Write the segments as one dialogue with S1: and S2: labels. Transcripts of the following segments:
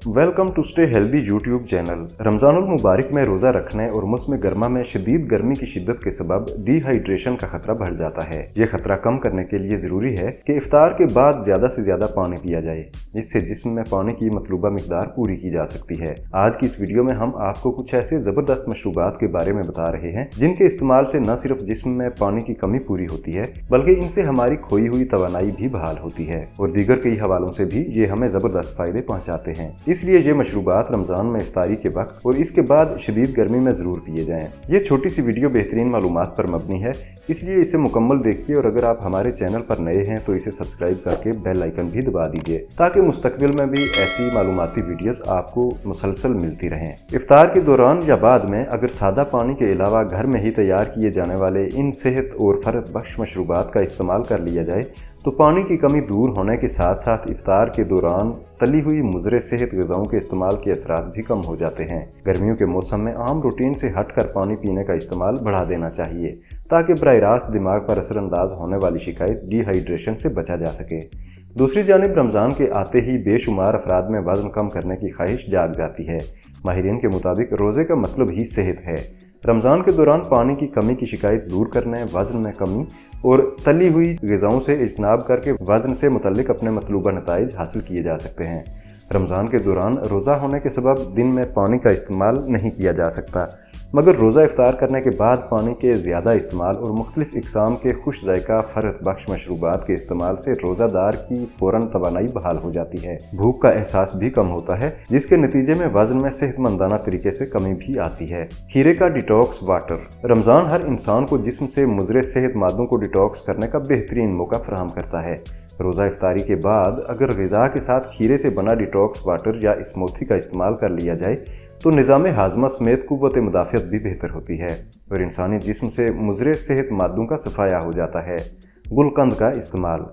S1: Welcome to Stay Healthy YouTube channel. रमज़ानुल मुबारक में रोज़ा रखने और मौसम गर्मा में शदीद गर्मी की शिद्दत के सबब डिहाइड्रेशन का खतरा बढ़ जाता है। ये खतरा कम करने के लिए ज़रूरी है कि इफ्तार के बाद ज़्यादा से ज़्यादा पानी पिया जाए। इससे जिस्म में पानी की मतलूबा मिकदार पूरी की जा सकती है। आज की इस वीडियो में हम आपको कुछ ऐसे ज़बरदस्त मशरूबात के बारे में बता रहे हैं जिनके इस्तेमाल से न सिर्फ जिस्म में पानी की कमी पूरी होती है बल्कि इनसे हमारी खोई हुई तवानाई भी बहाल होती है और दीगर कई हवालों से भी ये हमें ज़बरदस्त फ़ायदे पहुँचाते हैं। इसलिए ये मशरूबात रमज़ान में इफ्तारी के वक्त और इसके बाद शदीद गर्मी में ज़रूर पिए जाएं। ये छोटी सी वीडियो बेहतरीन मालूमात पर मबनी है, इसलिए इसे मुकम्मल देखिए और अगर आप हमारे चैनल पर नए हैं तो इसे सब्सक्राइब करके बेल आइकन भी दबा दीजिए ताकि मुस्तकबिल में भी ऐसी मालूमाती वीडियोस आपको मुसलसल मिलती रहें। इफ्तार के दौरान या बाद में अगर सादा पानी के अलावा घर में ही तैयार किए जाने वाले इन सेहत और फ़र्क बख्श मशरूबात का इस्तेमाल कर लिया जाए तो पानी की कमी दूर होने के साथ साथ इफ्तार के दौरान तली हुई मुज़र सेहत ग़िज़ाओं के इस्तेमाल के असरात भी कम हो जाते हैं। गर्मियों के मौसम में आम रूटीन से हटकर पानी पीने का इस्तेमाल बढ़ा देना चाहिए ताकि बराह रास्त दिमाग पर असरअंदाज होने वाली शिकायत डिहाइड्रेशन से बचा जा सके। दूसरी जानिब रमज़ान के आते ही बेशुमार अफराद में वज़न कम करने की ख्वाहिश जाग जाती है। माहिरीन के मुताबिक रोज़े का मतलब ही सेहत है। रमज़ान के दौरान पानी की कमी की शिकायत दूर करने, वज़न में कमी और तली हुई ग़िज़ाओं से इज्तनाब करके वज़न से मुतल्लिक अपने मतलूबा नताइज हासिल किए जा सकते हैं। रमज़ान के दौरान रोज़ा होने के सबब दिन में पानी का इस्तेमाल नहीं किया जा सकता, मगर रोज़ा इफ्तार करने के बाद पानी के ज़्यादा इस्तेमाल और मुख्तलिफ़ इक़साम के खुश ज़ायका फ़र्क बख्श मशरूबात के इस्तेमाल से रोज़ादार की फ़ौरन तवानाई बहाल हो जाती है। भूख का एहसास भी कम होता है जिसके नतीजे में वज़न में सेहतमंदाना तरीके से कमी भी आती है। खीरे का डिटॉक्स वाटर। रमज़ान हर इंसान को जिस्म से मुज़र सेहत मादों को डिटॉक्स करने का बेहतरीन मौका फराहम करता है। रोज़ा इफ्तारी के बाद अगर ग़िज़ा के साथ खीरे से बना डिटॉक्स वाटर या स्मूथी का इस्तेमाल कर लिया जाए तो निज़ाम हाज़मा समेत क़ुव्वत मुदाफ़ियत भी बेहतर होती है और इंसानी जिस्म से मुज़र सेहत मादों का सफाया हो जाता है। गुलकंद का इस्तेमाल।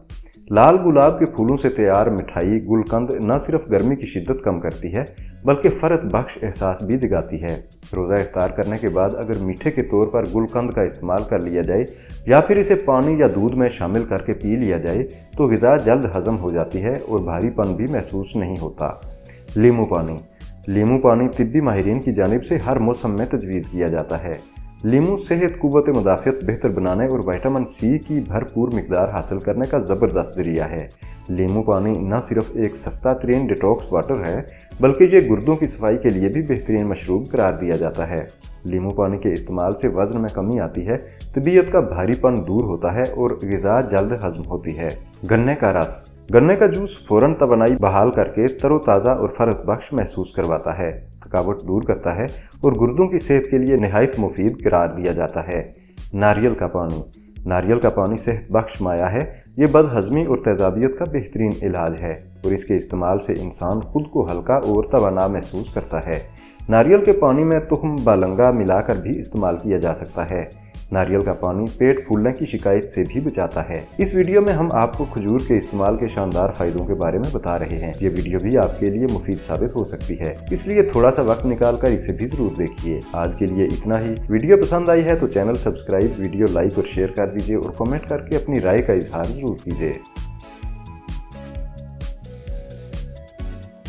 S1: लाल गुलाब के फूलों से तैयार मिठाई गुलकंद न सिर्फ गर्मी की शिद्दत कम करती है बल्कि फ़र्क बख्श एहसास भी जगाती है। रोज़ा इफ्तार करने के बाद अगर मीठे के तौर पर गुलकंद का इस्तेमाल कर लिया जाए या फिर इसे पानी या दूध में शामिल करके पी लिया जाए तो ग़िज़ा जल्द हज़म हो जाती है और भारीपन भी महसूस नहीं होता। लीमू पानी। लीमू पानी तिब्बी माहिरीन की जानिब से हर मौसम में तजवीज़ किया जाता है। लीमू सेहत क़ुव्वत मुदाफ़ियत बेहतर बनाने और विटामिन सी की भरपूर मिकदार हासिल करने का ज़बरदस्त ज़रिया है। लीमू पानी न सिर्फ एक सस्ता तरीन डिटॉक्स वाटर है बल्कि ये गुर्दों की सफाई के लिए भी बेहतरीन मशरूब करार दिया जाता है। लीमू पानी के इस्तेमाल से वज़न में कमी आती है, तबीयत का भारीपन दूर होता है और ग़िज़ा जल्द हज़म होती है। गन्ने का रस। गन्ने का जूस फ़ौरन तवानाई बहाल करके तरोताज़ा और फ़र्क बख्श महसूस करवाता है, थकावट दूर करता है और गुर्दों की सेहत के लिए नहायत मुफीद करार दिया जाता है। नारियल का पानी। नारियल का पानी सेहत बख्श माया है। ये बदहज़मी और तेज़ाबियत का बेहतरीन इलाज है और इसके इस्तेमाल से इंसान खुद को हल्का और तवाना महसूस करता है। नारियल के पानी में तुख्म बालंगा मिलाकर भी इस्तेमाल किया जा सकता है। नारियल का पानी पेट फूलने की शिकायत से भी बचाता है। इस वीडियो में हम आपको खजूर के इस्तेमाल के शानदार फ़ायदों के बारे में बता रहे हैं। ये वीडियो भी आपके लिए मुफीद साबित हो सकती है, इसलिए थोड़ा सा वक्त निकाल कर इसे भी ज़रूर देखिए। आज के लिए इतना ही। वीडियो पसंद आई है तो चैनल सब्सक्राइब, वीडियो लाइक और शेयर कर दीजिए और कमेंट करके अपनी राय का इजहार ज़रूर कीजिए।